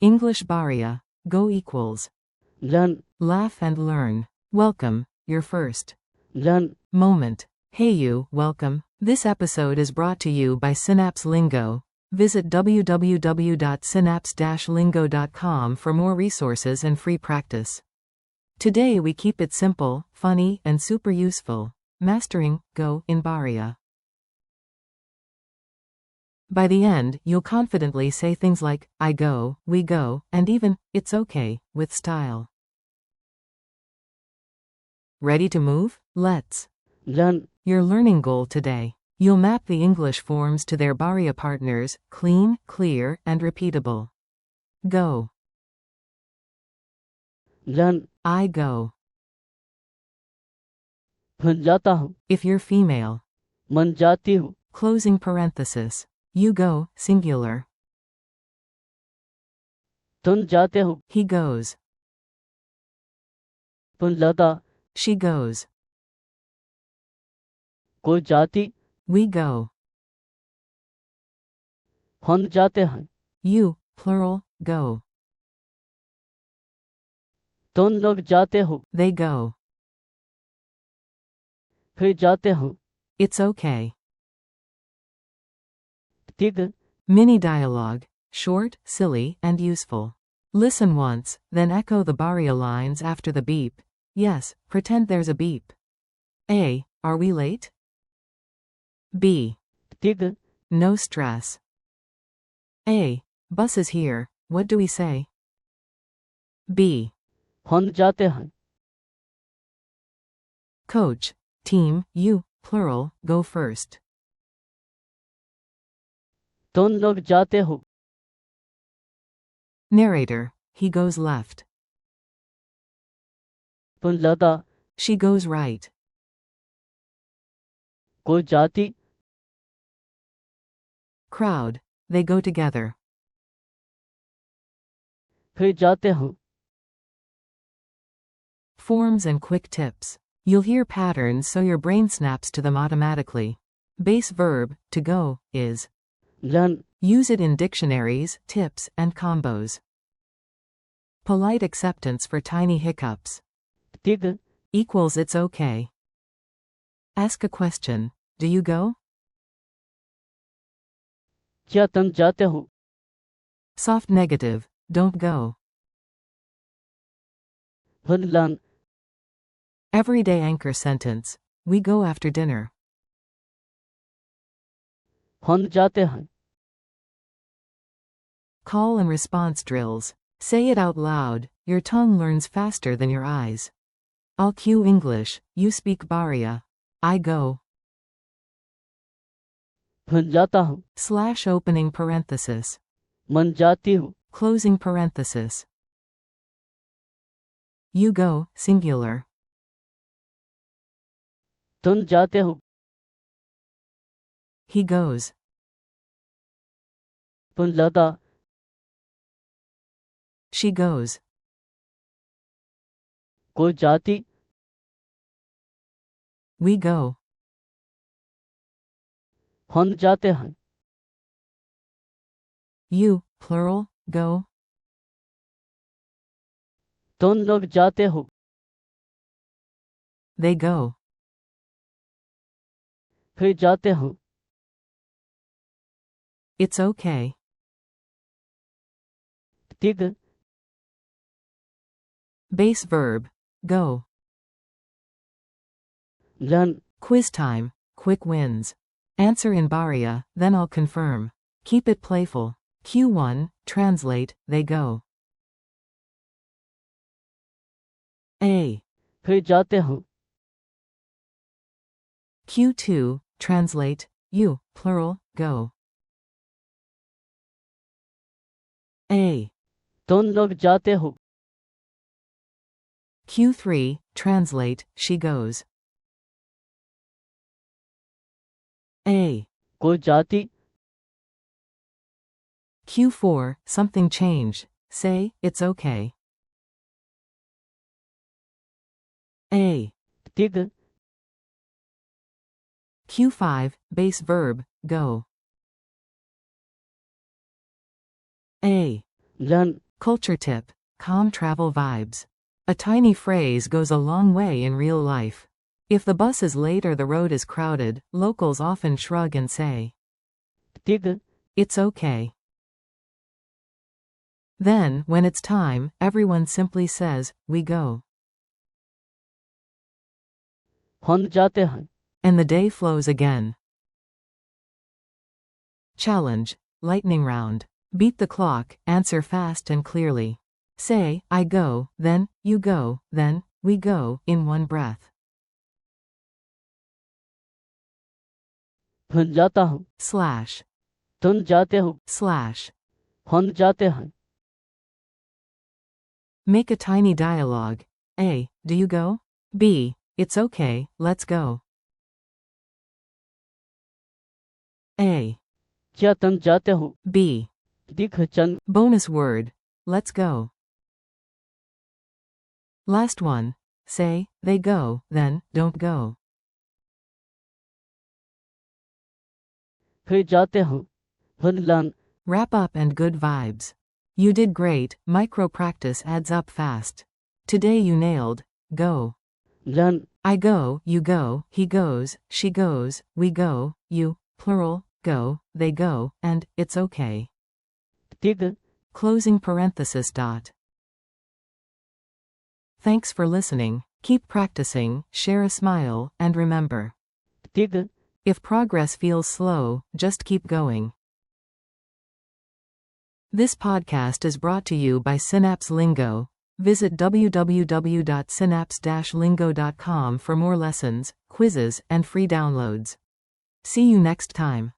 English-Bharia, go equals. learn, Laugh and learn. Welcome, your first learn, moment. Hey you, welcome. This episode is brought to you by Synapse Lingo. Visit www.synapse-lingo.com for more resources and free practice. Today we keep it simple, funny, and super useful. Mastering Go in Bharia. By the end, you'll confidently say things like, I go, we go, and even, it's okay, with style. Ready to move? Let's learn, your learning goal today. You'll map the English forms to their Bharia partners, clean, clear, and repeatable. Go. learn, I go. बन जाता हूँ, If you're female. मन जाती हूँ, Closing parenthesis. You go, singular. तुम जाते हो, He goes. तुम लता, She goes. कोई जाती, We go. हम जाते हैं, You, plural, go. तुम लोग जाते हो, They go. फिर जाते हो, It's okay. ठीक, Mini dialogue. Short, silly, and useful. Listen once, then echo the Bharia lines after the beep. Yes, pretend there's a beep. A. Are we late? B. ठीक, No stress. A. Bus is here, what do we say? B. हम जाते हैं, Coach. Team, you, plural, go first. तुम लोग जाते हो, Narrator. He goes left. तुम लता, She goes right. कोई जाती, Crowd. They go together. फिर जाते हो, Forms and quick tips. You'll hear patterns so your brain snaps to them automatically. Base verb, to go, is. learn, Use it in dictionaries, tips, and combos. Polite acceptance for tiny hiccups. ठीक, Equals it's okay. Ask a question. Do you go? क्या तुम जाते हो, Soft negative. Don't go. फिर learn, Everyday anchor sentence. We go after dinner. हम जाते हैं, Call and response drills. Say it out loud. Your tongue learns faster than your eyes. I'll cue English. You speak Bharia. I go. फिर जाता हूँ, / opening parenthesis. मन जाती हूँ, Closing parenthesis. You go, singular. तुम जाते हो, He goes. तुम लता, She goes. कोई जाती, We go. हम जाते हैं, You, plural, go. तुम लोग जाते हो, They go. फिर जाते हो, It's okay. ठीक, Base verb, go. learn, Quiz time, quick wins. Answer in Bharia, then I'll confirm. Keep it playful. Q1, translate, they go. A. फिर जाते हो, Q2, translate, you, plural, go. A. तुम लोग जाते हो, Q3, translate, she goes. A. कोई जाती, Q4, something changed. Say, it's okay. A. ठीक, Q5, base verb, go. A. learn, Culture tip. Calm travel vibes. A tiny phrase goes a long way in real life. If the bus is late or the road is crowded, locals often shrug and say, Tig. "It's okay." Then, when it's time, everyone simply says, "We go." हम जाते हैं. And the day flows again. Challenge. Lightning round. Beat the clock, answer fast and clearly. Say, "I go," then, "You go," then, "We go," in one breath. मैं जाता हूँ. Slash. तुम जाते हो. Slash. हम जाते हैं. Make a tiny dialogue. A. Do you go? B. It's okay, let's go. A. क्या तुम जाते हो? B. दिख चंद. Bonus word. Let's go. Last one. Say, "They go," then, "Don't go." फिर जाते हो. फिर लन. Wrap up and good vibes. You did great, micro practice adds up fast. Today you nailed, go. लन. I go, you go, he goes, she goes, we go, you, plural, go, they go, and, it's okay. tig. Closing parenthesis dot. Thanks for listening, keep practicing, share a smile, and remember. tig. If progress feels slow, just keep going. This podcast is brought to you by Synapse Lingo. Visit www.synapse-lingo.com for more lessons, quizzes, and free downloads. See you next time.